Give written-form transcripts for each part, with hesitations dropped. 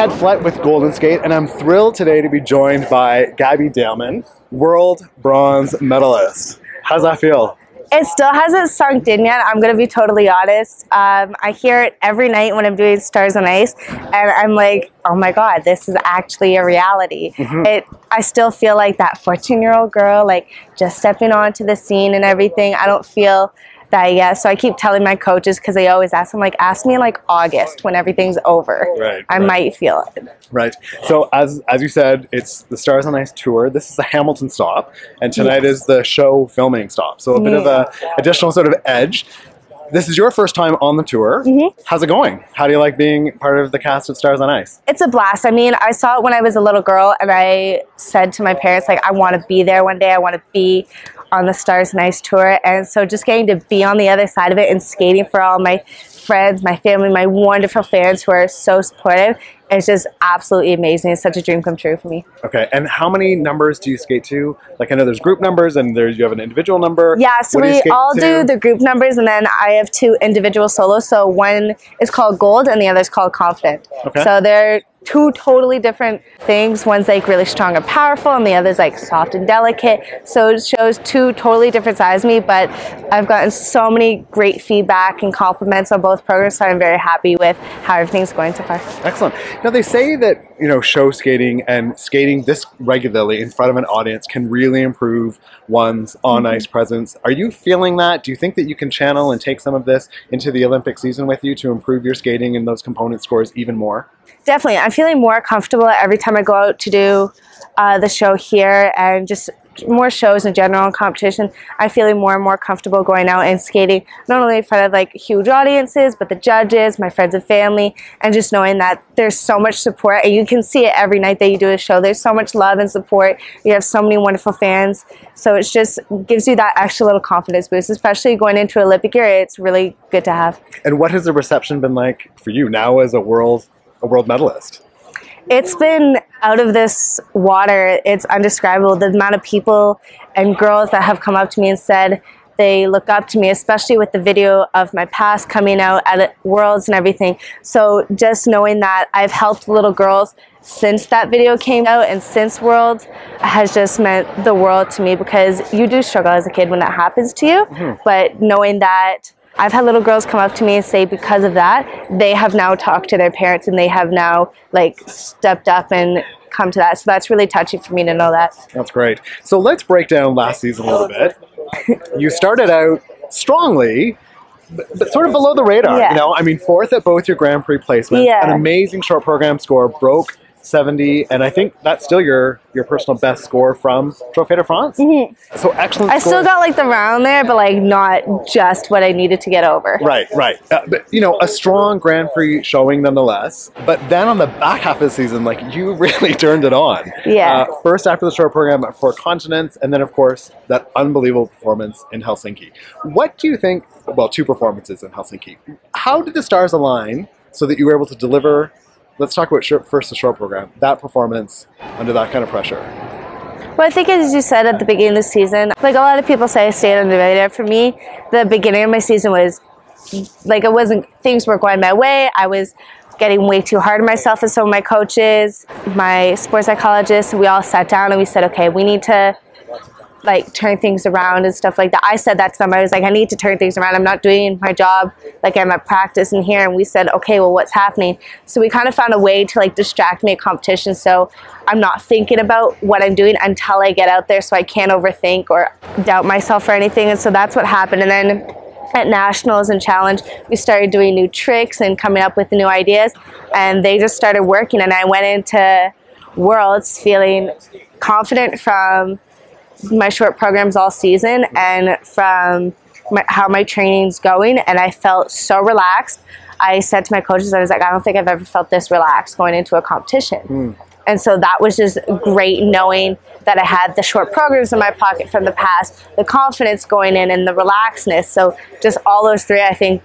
head Flett with Golden Skate, and I'm thrilled today to be joined by Gabby Daleman, world bronze medalist. How's that feel? It still hasn't sunk in yet, I'm going to be totally honest. I hear it every night when I'm doing Stars on Ice, and I'm like, oh my God, this is actually a reality. I still feel like that 14-year-old girl, like just stepping onto the scene and everything. I don't feel that yet, so I keep telling my coaches, because they always ask, I'm like, ask me in like August when everything's over. I might feel it. Right. So as you said, it's the Stars on Ice tour. This is the Hamilton stop, and tonight is the show filming stop. So a bit of a additional sort of edge. This is your first time on the tour. How's it going? How do you like being part of the cast of Stars on Ice? It's a blast. I mean, I saw it when I was a little girl, and I said to my parents, like, I want to be there one day. I want to be on the Stars on Ice tour. And so just getting to be on the other side of it and skating for all my friends, my family, my wonderful fans who are so supportive, it's just absolutely amazing. It's such a dream come true for me. Okay, and how many numbers do you skate to? Like, I know there's group numbers and you have an individual number. Yeah, so we all do the group numbers, and then I have 2 individual solos. So one is called Gold and the other is called Confident. Okay. So they're 2 totally different things. One's like really strong and powerful, and the other's like soft and delicate. So it shows 2 totally different sides of me, but I've gotten so many great feedback and compliments on both programs, so I'm very happy with how everything's going so far. Excellent. Now, they say that, you know, show skating and skating this regularly in front of an audience can really improve one's on-ice presence. Are you feeling that? Do you think that you can channel and take some of this into the Olympic season with you to improve your skating and those component scores even more? Definitely. I'm feeling more comfortable every time I go out to do the show here, and just more shows in general and competition. I'm feeling more and more comfortable going out and skating, not only in front of like huge audiences, but the judges, my friends and family, and just knowing that there's so much support, and you can see it every night that you do a show. There's so much love and support. You have so many wonderful fans. So it just gives you that extra little confidence boost, especially going into Olympic year. It's really good to have. And what has the reception been like for you now as a world medalist? It's been out of this water. It's undescribable. The amount of people and girls that have come up to me and said they look up to me, especially with the video of my past coming out at Worlds and everything. So just knowing that I've helped little girls since that video came out and since Worlds has just meant the world to me, because you do struggle as a kid when that happens to you. But knowing that I've had little girls come up to me and say because of that, they have now talked to their parents and they have now like stepped up and come to that. So that's really touchy for me to know that. That's great. So let's break down last season a little bit. You started out strongly, but sort of below the radar. You know, I mean, 4th at both your Grand Prix placements, an amazing short program score, broke 70, and I think that's still your personal best score from Trophée de France. So excellent. I still got like the round there, but like not just what I needed to get over. Right. But you know, a strong Grand Prix showing nonetheless. But then on the back half of the season, like, you really turned it on. First after the short program at 4 continents, and then of course that unbelievable performance in Helsinki. What do you think? Well, 2 performances in Helsinki. How did the stars align so that you were able to deliver? Let's talk about first the short program, that performance under that kind of pressure. Well, I think as you said at the beginning of the season, like a lot of people say I stayed under the radar. For me, the beginning of my season was like, things weren't going my way. I was getting way too hard on myself, and some of my coaches, my sports psychologists, we all sat down and we said, okay, we need to like turn things around and stuff like that. I said that to them. I was like, I need to turn things around. I'm not doing my job like I'm at practice in here. And we said, okay, well, what's happening? So we kind of found a way to like distract me at competition, so I'm not thinking about what I'm doing until I get out there, so I can't overthink or doubt myself or anything. And so that's what happened. And then at Nationals and Challenge, we started doing new tricks and coming up with new ideas, and they just started working. And I went into Worlds feeling confident from my short programs all season and from how my training's going, and I felt so relaxed. I said to my coaches, I was like, I don't think I've ever felt this relaxed going into a competition. And so that was just great, knowing that I had the short programs in my pocket from the past, the confidence going in, and the relaxedness. So just all those 3, I think,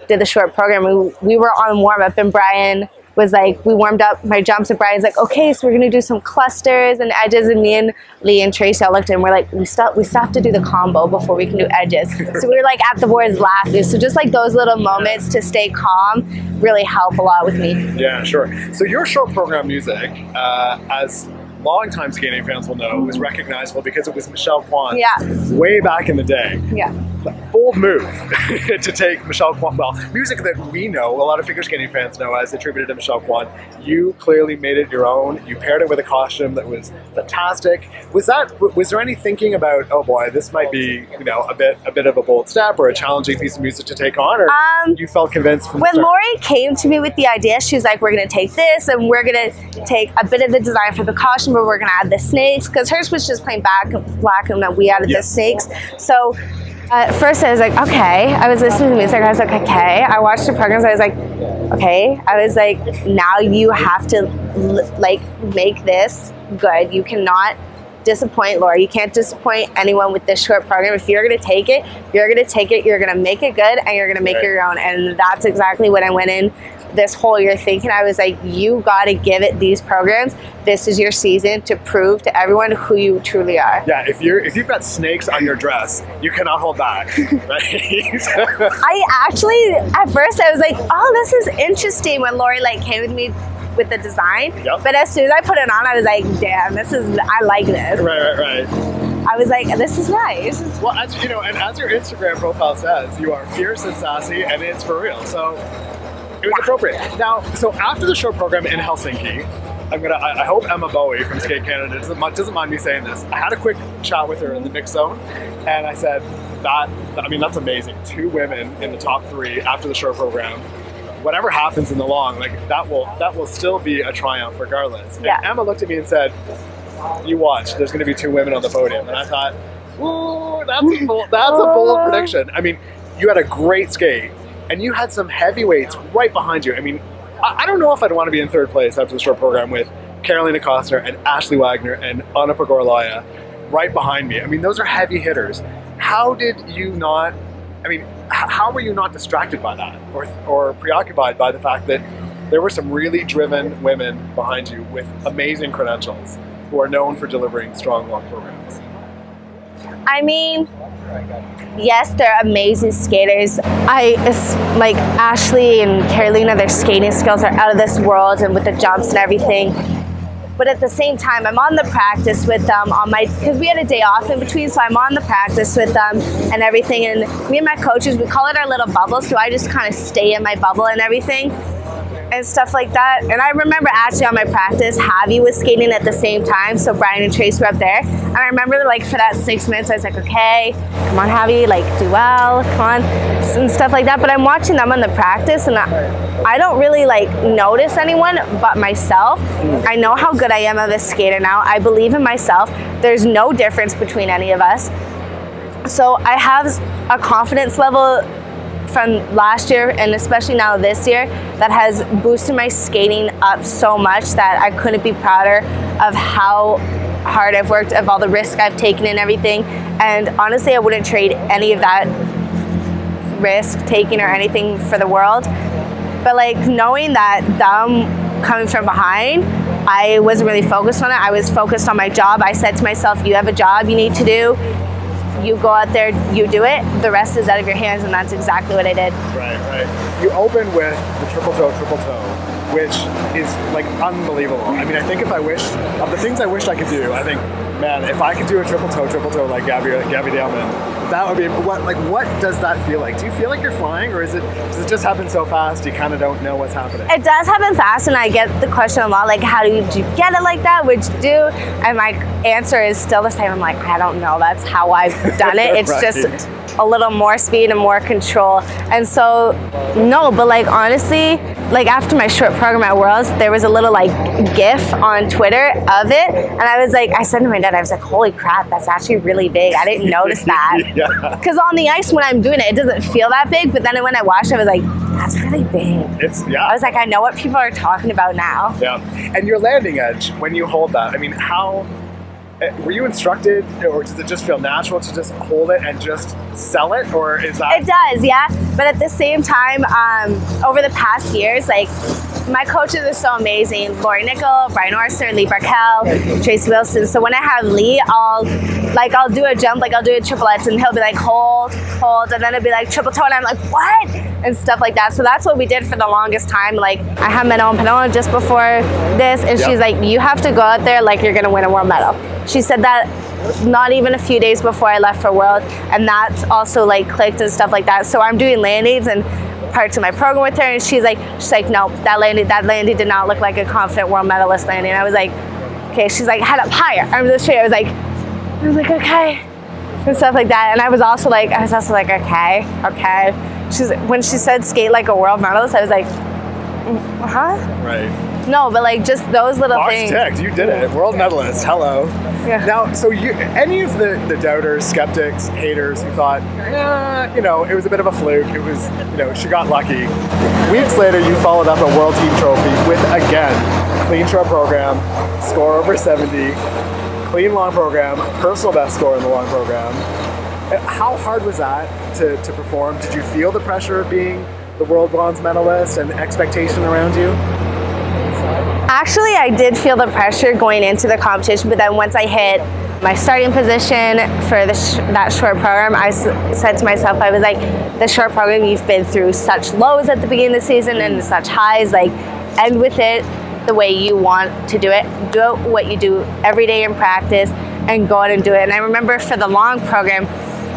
did the short program. We were on warm-up, and Brian was like, we warmed up my jumps and Brian's like, okay, so we're gonna do some clusters and edges, and me and Lee and Tracy all looked at him, we're like, we still have to do the combo before we can do edges. So we were like at the boards laughing. So just like those little moments to stay calm really help a lot with me. Yeah, sure. So your short program music, as longtime skating fans will know, was recognizable because it was Michelle Kwan way back in the day. Yeah. Bold move to take Michelle Kwan, well, music that we know, a lot of figure skating fans know as attributed to Michelle Kwan. You clearly made it your own. You paired it with a costume that was fantastic. Was there any thinking about, oh boy, this might be, you know, a bit of a bold step or a challenging piece of music to take on, or you felt convinced from the start? When Lori came to me with the idea, she was like, we're going to take this and we're going to take a bit of the design for the costume, but we're going to add the snakes, because hers was just plain black and then we added the snakes. So at first I was like, okay. I was listening to music, I was like, okay. I watched the programs, I was like, okay. I was like, now you have to like make this good. You cannot disappoint Lori. You can't disappoint anyone with this short program. If you're going to take it, you're going to make it good, and you're going to make it your own. And that's exactly what I went in this whole year thinking. I was like, you got to give it these programs. This is your season to prove to everyone who you truly are. Yeah, if you've got snakes on your dress, you cannot hold back, right? I actually, at first I was like, oh, this is interesting when Lori like came with me with the design. Yep. But as soon as I put it on, I was like, damn, I like this. Right. I was like, this is nice. Well, as you know, and as your Instagram profile says, you are fierce and sassy, and it's for real. So it was appropriate. Now, so after the show program in Helsinki, I hope Emma Bowie from Skate Canada doesn't mind me saying this. I had a quick chat with her in the mix zone, and I said, that's amazing. 2 women in the top 3 after the show program. Whatever happens in the long, like that will still be a triumph regardless. And Emma looked at me and said, you watch, there's going to be 2 women on the podium. And I thought, ooh, that's a bold prediction. I mean, you had a great skate, and you had some heavyweights right behind you. I mean, I don't know if I'd want to be in 3rd place after the short program with Carolina Costner and Ashley Wagner and Anna Pagorlaya right behind me. I mean, those are heavy hitters. How were you not distracted by that or preoccupied by the fact that there were some really driven women behind you with amazing credentials who are known for delivering strong long programs? I mean, yes, they're amazing skaters. Like Ashley and Carolina, their skating skills are out of this world, and with the jumps and everything. But at the same time, I'm on the practice with them because we had a day off in between, so I'm on the practice with them and everything. And me and my coaches, we call it our little bubble, so I just kind of stay in my bubble and everything and stuff like that. And I remember actually on my practice, Javi was skating at the same time, so Brian and Trace were up there. And I remember like for that 6 minutes, I was like, okay, come on Javi, like do well, come on, and stuff like that. But I'm watching them on the practice, and I don't really like notice anyone but myself. I know how good I am of a skater now. I believe in myself. There's no difference between any of us. So I have a confidence level from last year and especially now this year that has boosted my skating up so much that I couldn't be prouder of how hard I've worked, of all the risk I've taken and everything. And honestly, I wouldn't trade any of that risk taking or anything for the world. But like knowing that them coming from behind, I wasn't really focused on it. I was focused on my job. I said to myself, you have a job you need to do. You go out there, you do it, the rest is out of your hands, and that's exactly what I did. Right. You open with the triple toe, which is like unbelievable. I mean, I think of the things I wish I could do, I think, man, if I could do a triple toe like Gabby Daleman, that would be, what does that feel like? Do you feel like you're flying, or does it just happen so fast you kind of don't know what's happening? It does happen fast, and I get the question a lot, like, how did you get it like that? What'd you do? And my answer is still the same. I'm like, I don't know. That's how I've done it. It's just a little more speed and more control. And so, no, but like honestly, like after my short program at Worlds, there was a little like GIF on Twitter of it. And I was like, I said to my dad, I was like, holy crap, that's actually really big. I didn't notice that. Because on the ice when I'm doing it, it doesn't feel that big. But then when I watched it, I was like, that's really big. I was like, I know what people are talking about now. Yeah. And your landing edge, when you hold that, I mean, how... Were you instructed, or does it just feel natural to just hold it and just sell it, or is that? It does, yeah. But at the same time, over the past years, like my coaches are so amazing. Lori Nickel, Brian Orser, Lee Barkel, Tracy Wilson. So when I have Lee, I'll do a jump, like I'll do a triplets, and he'll be like, hold, and then it'll be like triple toe, and I'm like, what? And stuff like that. So that's what we did for the longest time. Like, I had Manon Panola just before this, and she's like, you have to go out there like you're gonna win a world medal. She said that not even a few days before I left for World, and that's also like clicked and stuff like that. So I'm doing landings and parts of my program with her, and she's like, no, that landing did not look like a confident world medalist landing. And I was like, okay. She's like, head up higher, arms up straight. I was like, okay, and stuff like that. And I was also like, okay. When she said skate like a world medalist, I was like, huh? Right. No, but like just those little things. Ticked. You did it. World medalist. Hello. Yeah. Now, so any of the doubters, skeptics, haters who thought, it was a bit of a fluke. It was, she got lucky. Weeks later, you followed up a World Team Trophy with, again, clean short program, score over 70, clean long program, personal best score in the long program. How hard was that to perform? Did you feel the pressure of being the world bronze medalist and expectation around you? Actually, I did feel the pressure going into the competition, but then once I hit my starting position for that short program, I said to myself, I was like, the short program, you've been through such lows at the beginning of the season and such highs, like, end with it the way you want to do it what you do every day in practice, and go out and do it. And I remember for the long program,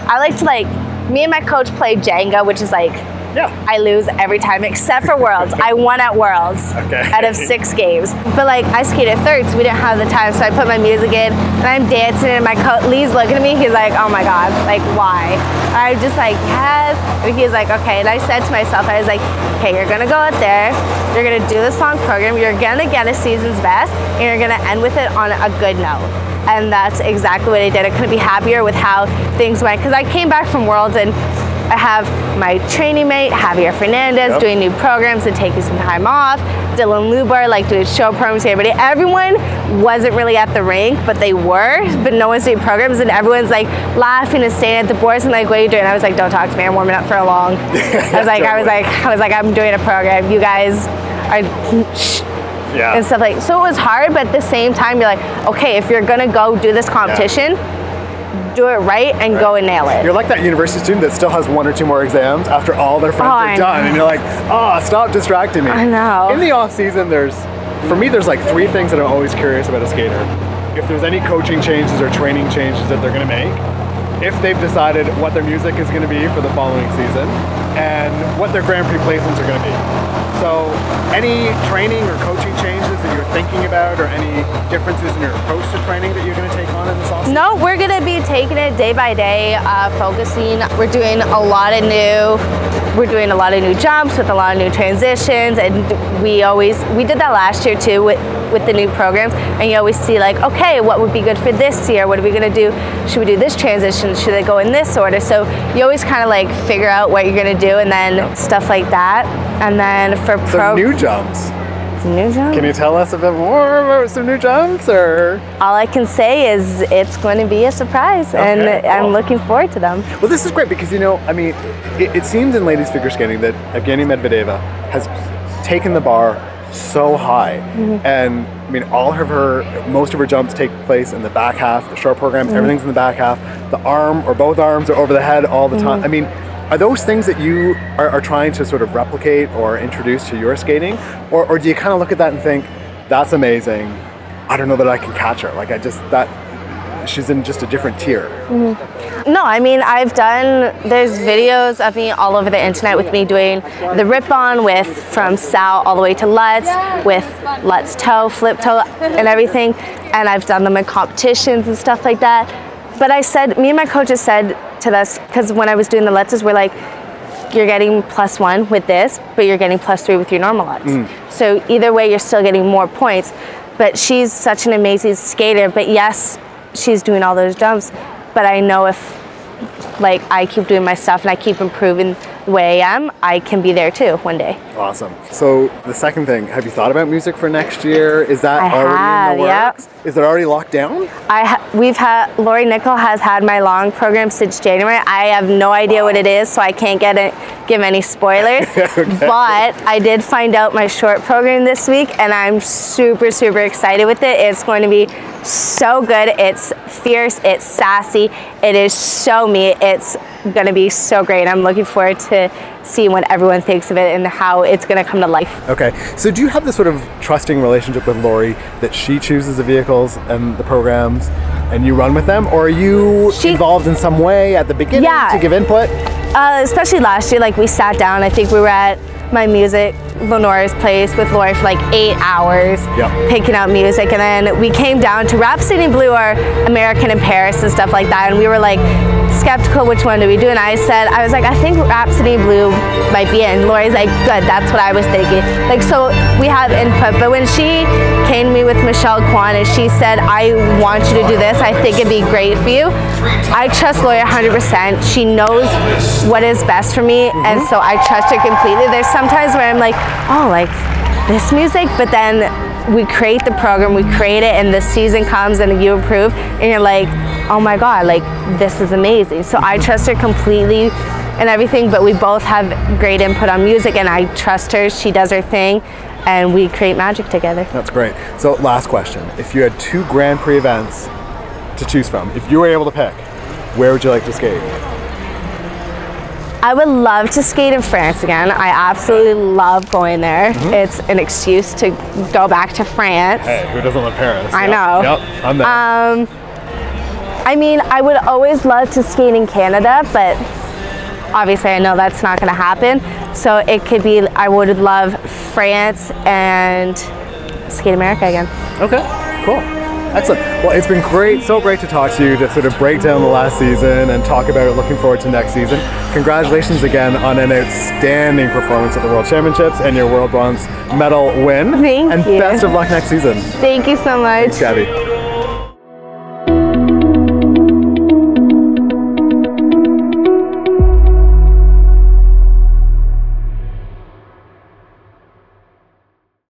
I like to, me and my coach play Jenga, which is like, I lose every time except for Worlds. I won at Worlds out of 6 games. But I skated third, so we didn't have the time. So I put my music in and I'm dancing, and my coach Lee's looking at me. He's like, oh my God, why? And I'm just like, yes. And he's like, okay. And I said to myself, I was like, okay, you're gonna go out there, you're gonna do this long program, you're gonna get a season's best, and you're gonna end with it on a good note. And that's exactly what I did. I couldn't be happier with how things went, because I came back from Worlds and I have my training mate, Javier Fernandez, doing new programs and taking some time off. Dylan Lubar, doing show programs to everybody. Everyone wasn't really at the rink, but they were, but no one's doing programs, and everyone's laughing and staying at the boards and what are you doing? I was like, don't talk to me, I'm warming up for a long. I was like, I'm doing a program. You guys are and stuff so it was hard, but at the same time, you're like, okay, if you're gonna go do this competition, do it right and go and nail it. You're like that university student that still has 1 or 2 more exams after all their friends are done, and you're like, stop distracting me. I know. In the off season, for me, there's 3 things that I'm always curious about a skater. If there's any coaching changes or training changes that they're going to make, if they've decided what their music is going to be for the following season, and what their Grand Prix placements are going to be. So any training or coaching changes that you're thinking about, or any differences in your approach to training that you're going to take on in this offseason? No, we're going to be taking it day by day, focusing. We're doing a lot of new jumps with a lot of new transitions, and we did that last year too with the new programs, and you always see okay, what would be good for this year? What are we going to do? Should we do this transition? Should it go in this order? So you always kind of figure out what you're going to do, and then stuff like that. And then for new jumps. New jumps? Can you tell us a bit more about some new jumps, or? All I can say is it's going to be a surprise, and I'm looking forward to them. Well, this is great because, it seems in ladies figure skating that Evgenia Medvedeva has taken the bar so high, and most of her jumps take place in the back half. The short program, everything's in the back half. The arm or both arms are over the head all the time. Are those things that you are trying to sort of replicate or introduce to your skating, or do you kind of look at that and think, that's amazing, I don't know that I can catch her, she's in just a different tier? No, there's videos of me all over the internet with me doing the rip-on from Sal all the way to Lutz, with Lutz toe, flip toe, and everything, and I've done them in competitions and stuff like that. But me and my coaches said to us, because when I was doing the Lutzes, we're like, you're getting +1 with this, but you're getting +3 with your normal Lutz. So either way, you're still getting more points. But she's such an amazing skater, but yes, she's doing all those jumps, but I know if like I keep doing my stuff and I keep improving the way I am, I can be there too one day. Awesome. So the second thing, have you thought about music for next year? Is that already in the works? Yep. Is it already locked down? Lori Nickel has had my long program since January. I have no idea what it is, so I can't give any spoilers. Okay. But I did find out my short program this week, and I'm super, super excited with it. It's going to be so good. It's fierce, it's sassy, it is so me. It's going to be so great. I'm looking forward to seeing what everyone thinks of it and how it's going to come to life. Okay, so do you have this sort of trusting relationship with Lori that she chooses the vehicles and the programs and you run with them, or are you involved in some way at the beginning to give input? Especially last year, like we sat down, I think we were at my music, Lenore's place, with Lori for like 8 hours picking out music, and then we came down to Rhapsody in Blue or American in Paris and stuff like that, and we were like skeptical which one do we do, and I was like, I think Rhapsody in Blue might be it, and Lori's like, good, that's what I was thinking. Like, so we have input, but when she came to me with Michelle Kwan and she said, I want you to do this, I think it'd be great for you, I trust Lori 100%. She knows what is best for me, and so I trust her completely. There's sometimes where I'm like, oh, like this music, but then we create the program, we create it, and the season comes and you approve, and you're like, oh my God, like this is amazing. So I trust her completely and everything, but we both have great input on music, and I trust her, she does her thing, and we create magic together. That's great. So last question, if you had 2 Grand Prix events to choose from, if you were able to pick, where would you like to skate? I would love to skate in France again. I absolutely love going there. It's an excuse to go back to France. Hey, who doesn't love Paris? I know. Yep, I'm there. I mean, I would always love to skate in Canada, but obviously I know that's not going to happen. So it could be, I would love France and skate America again. Okay, cool. Excellent. Well, it's been great, so great to talk to you, to sort of break down the last season and talk about it, looking forward to next season. Congratulations again on an outstanding performance at the World Championships and your World Bronze medal win. Thank you. And best of luck next season. Thank you so much. Thanks, Gabby.